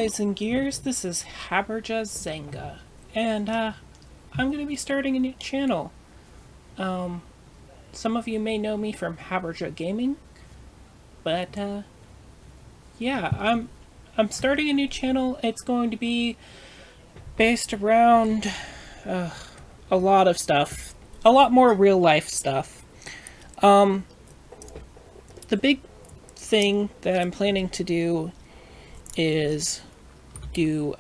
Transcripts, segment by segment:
boys and gears, this is Haberja Zenga, and I'm going to be starting a new channel. Some of you may know me from Haberja Gaming, but yeah, I'm starting a new channel. It's going to be based around a lot of stuff, a lot more real life stuff. The big thing that I'm planning to do is do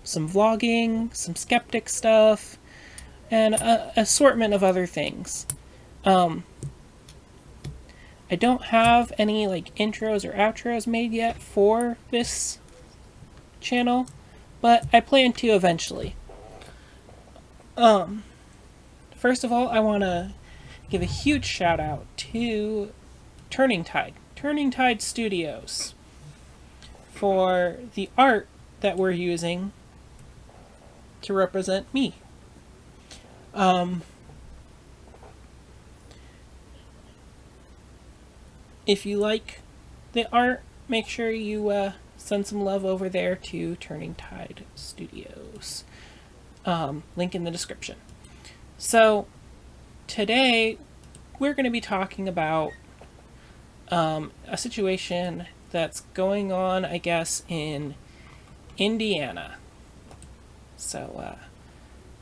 some vlogging, some skeptic stuff, and an assortment of other things. I don't have any like intros or outros made yet for this channel, but I plan to eventually. First of all, I want to give a huge shout out to Turning Tide Studios, for the art that we're using to represent me. If you like the art, make sure you send some love over there to Turning Tide Studios. Link in the description. So, today we're going to be talking about a situation that's going on, I guess, in Indiana. So,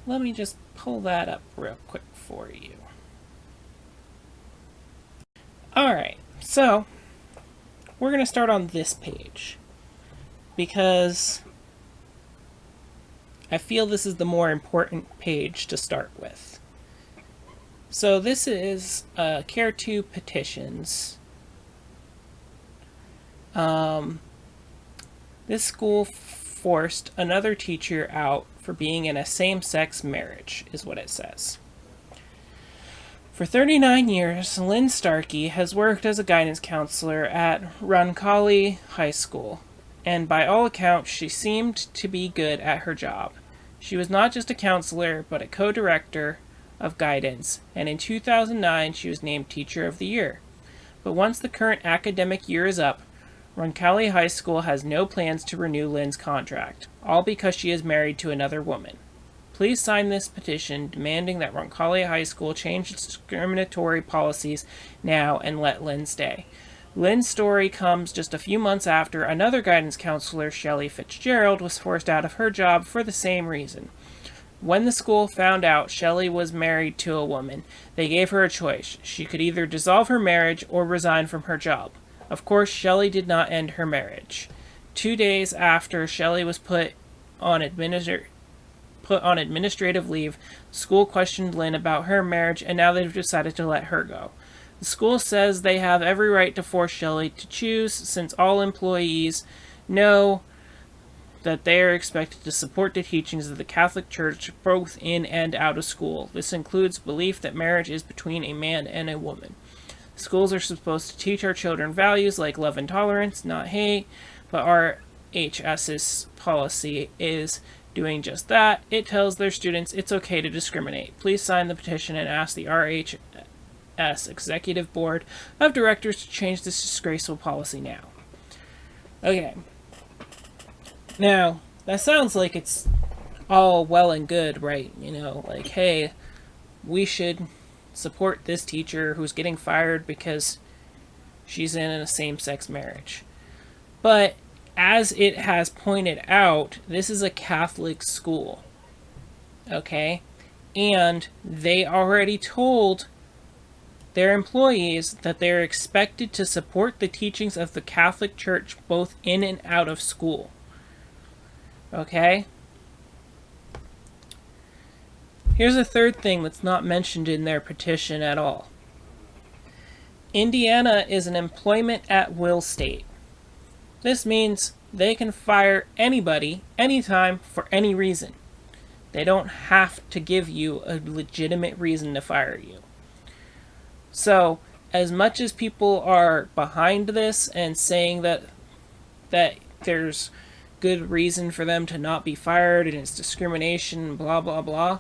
let me just pull that up real quick for you. Alright, so we're going to start on this page because I feel this is the more important page to start with. So this is Care 2 petitions. This school forced another teacher out for being in a same-sex marriage, is what it says. For 39 years, Lynn Starkey has worked as a guidance counselor at Roncalli High School, and by all accounts, she seemed to be good at her job. She was not just a counselor, but a co-director of guidance, and in 2009, she was named Teacher of the Year. But once the current academic year is up, Roncalli High School has no plans to renew Lynn's contract, all because she is married to another woman. Please sign this petition demanding that Roncalli High School change its discriminatory policies now and let Lynn stay. Lynn's story comes just a few months after another guidance counselor, Shelley Fitzgerald, was forced out of her job for the same reason. When the school found out Shelley was married to a woman, they gave her a choice. She could either dissolve her marriage or resign from her job. Of course, Shelley did not end her marriage. 2 days after Shelley was put on administrative leave, the school questioned Lynn about her marriage, and now they've decided to let her go. The school says they have every right to force Shelley to choose, since all employees know that they are expected to support the teachings of the Catholic Church both in and out of school. This includes belief that marriage is between a man and a woman. Schools are supposed to teach our children values like love and tolerance, not hate, but RHS's policy is doing just that. It tells their students it's okay to discriminate. Please sign the petition and ask the RHS Executive Board of Directors to change this disgraceful policy now. Okay. Now, that sounds like it's all well and good, right? You know, like, hey, we should support this teacher who's getting fired because she's in a same-sex marriage. But as it has pointed out, this is a Catholic school, okay? And they already told their employees that they're expected to support the teachings of the Catholic Church both in and out of school, okay? Here's a third thing that's not mentioned in their petition at all. Indiana is an employment at will state. This means they can fire anybody, anytime, for any reason. They don't have to give you a legitimate reason to fire you. So, as much as people are behind this and saying that there's good reason for them to not be fired and it's discrimination, blah, blah, blah,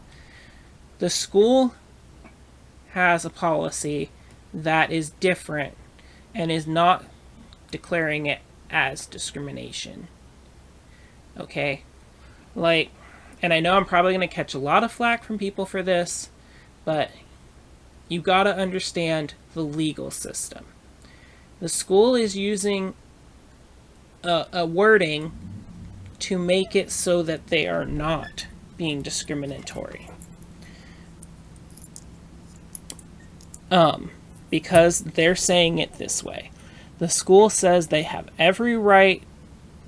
the school has a policy that is different and is not declaring it as discrimination. Okay? Like, and I know I'm probably going to catch a lot of flack from people for this, but you got to understand the legal system. The school is using a wording to make it so that they are not being discriminatory. Because they're saying it this way. The school says they have every right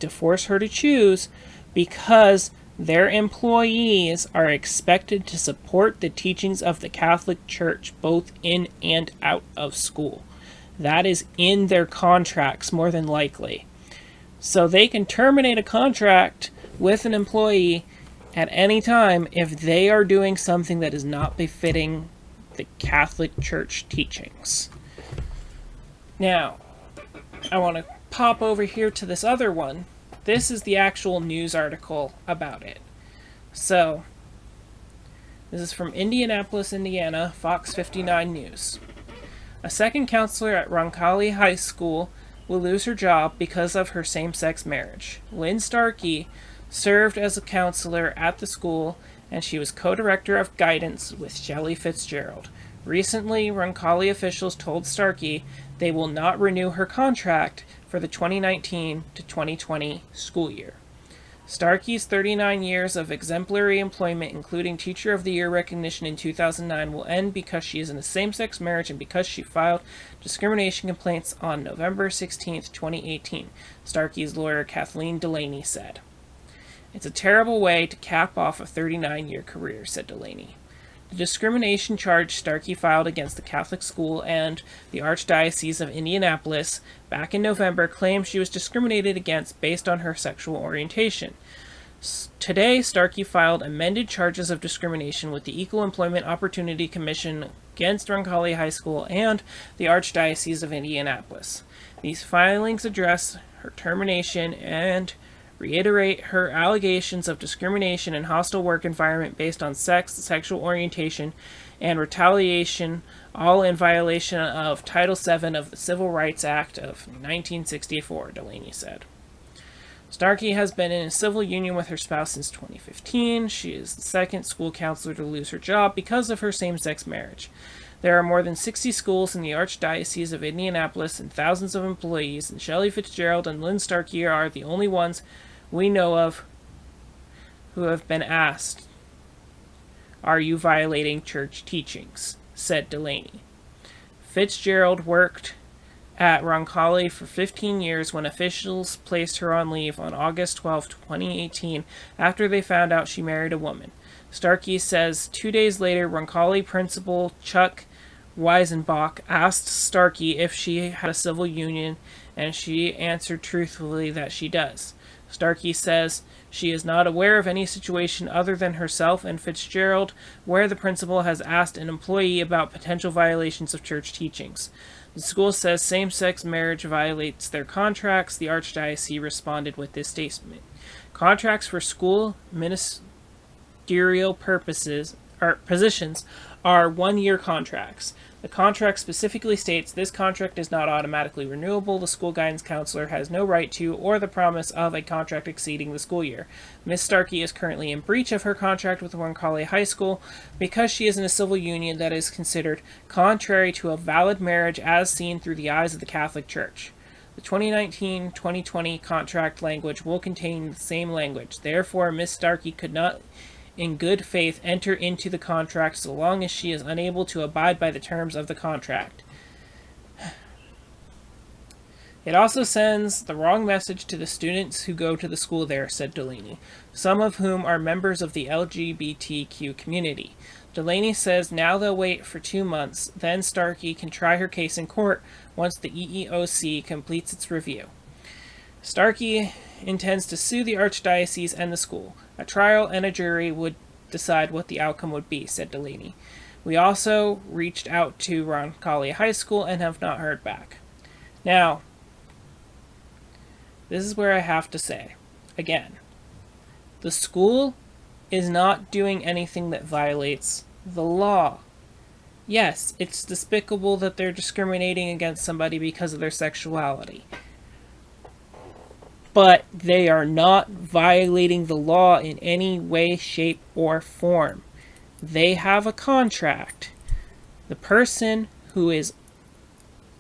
to force her to choose because their employees are expected to support the teachings of the Catholic Church both in and out of school. That is in their contracts more than likely. So they can terminate a contract with an employee at any time if they are doing something that is not befitting the Catholic Church teachings. Now, I want to pop over here to this other one. This is the actual news article about it. So, this is from Indianapolis, Indiana, Fox 59 News. A second counselor at Roncalli High School will lose her job because of her same-sex marriage. Lynn Starkey served as a counselor at the school, and she was co-director of guidance with Shelley Fitzgerald. Recently, Roncalli officials told Starkey they will not renew her contract for the 2019 to 2020 school year. Starkey's 39 years of exemplary employment, including Teacher of the Year recognition in 2009, will end because she is in a same-sex marriage and because she filed discrimination complaints on November 16, 2018, Starkey's lawyer Kathleen Delaney said. It's a terrible way to cap off a 39-year career, said Delaney. The discrimination charge Starkey filed against the Catholic school and the Archdiocese of Indianapolis back in November claimed she was discriminated against based on her sexual orientation. Today, Starkey filed amended charges of discrimination with the Equal Employment Opportunity Commission against Roncalli High School and the Archdiocese of Indianapolis. These filings address her termination and reiterate her allegations of discrimination and hostile work environment based on sex, sexual orientation, and retaliation, all in violation of Title VII of the Civil Rights Act of 1964, Delaney said. Starkey has been in a civil union with her spouse since 2015. She is the second school counselor to lose her job because of her same-sex marriage. There are more than 60 schools in the Archdiocese of Indianapolis and thousands of employees, and Shelley Fitzgerald and Lynn Starkey are the only ones we know of who have been asked, "Are you violating church teachings?" said Delaney. Fitzgerald worked at Roncalli for 15 years when officials placed her on leave on August 12, 2018, after they found out she married a woman. Starkey says 2 days later, Roncalli principal Chuck Weisenbach asked Starkey if she had a civil union, and she answered truthfully that she does. Starkey says she is not aware of any situation other than herself and Fitzgerald where the principal has asked an employee about potential violations of church teachings. The school says same-sex marriage violates their contracts. The Archdiocese responded with this statement. Contracts for school ministerial positions are one-year contracts. The contract specifically states this contract is not automatically renewable. The school guidance counselor has no right to or the promise of a contract exceeding the school year. Ms. Starkey is currently in breach of her contract with Roncalli High School because she is in a civil union that is considered contrary to a valid marriage as seen through the eyes of the Catholic Church. The 2019-2020 contract language will contain the same language. Therefore, Ms. Starkey could not in good faith enter into the contract so long as she is unable to abide by the terms of the contract. It also sends the wrong message to the students who go to the school there, said Delaney, some of whom are members of the LGBTQ community. Delaney says now they'll wait for 2 months, then Starkey can try her case in court once the EEOC completes its review. Starkey intends to sue the Archdiocese and the school. A trial and a jury would decide what the outcome would be, said Delaney. We also reached out to Roncalli High School and have not heard back. Now, this is where I have to say, again, the school is not doing anything that violates the law. Yes, it's despicable that they're discriminating against somebody because of their sexuality. but they are not violating the law in any way, shape, or form. They have a contract. The person who is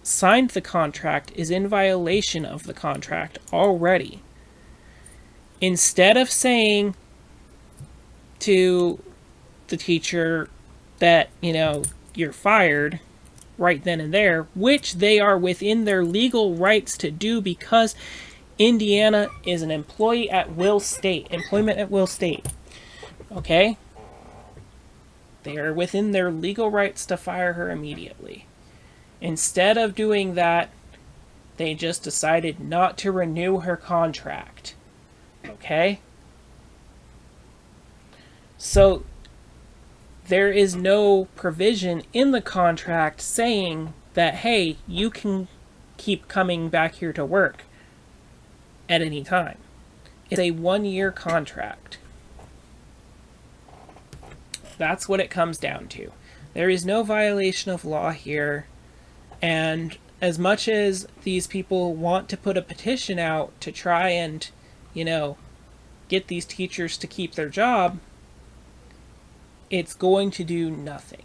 signed the contract is in violation of the contract already. Instead of saying to the teacher that, you're fired right then and there, which they are within their legal rights to do because Indiana is an employment at will state. Okay? They are within their legal rights to fire her immediately. Instead of doing that, they just decided not to renew her contract. Okay? So there is no provision in the contract saying that, hey, you can keep coming back here to work at any time. It's a 1-year contract. That's what it comes down to. There is no violation of law here. And as much as these people want to put a petition out to try and, get these teachers to keep their job, it's going to do nothing.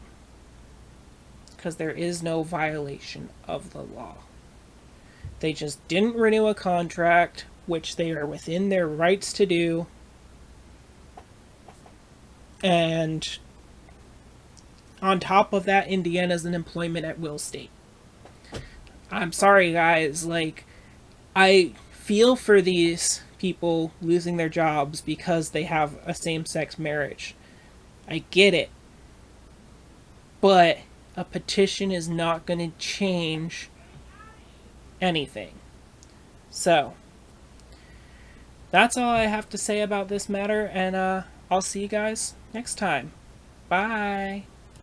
Because there is no violation of the law. They just didn't renew a contract, which they are within their rights to do. And on top of that, Indiana's an employment at will state. I'm sorry, guys. I feel for these people losing their jobs because they have a same-sex marriage. I get it. But a petition is not going to change anything. So, that's all I have to say about this matter, and I'll see you guys next time. Bye.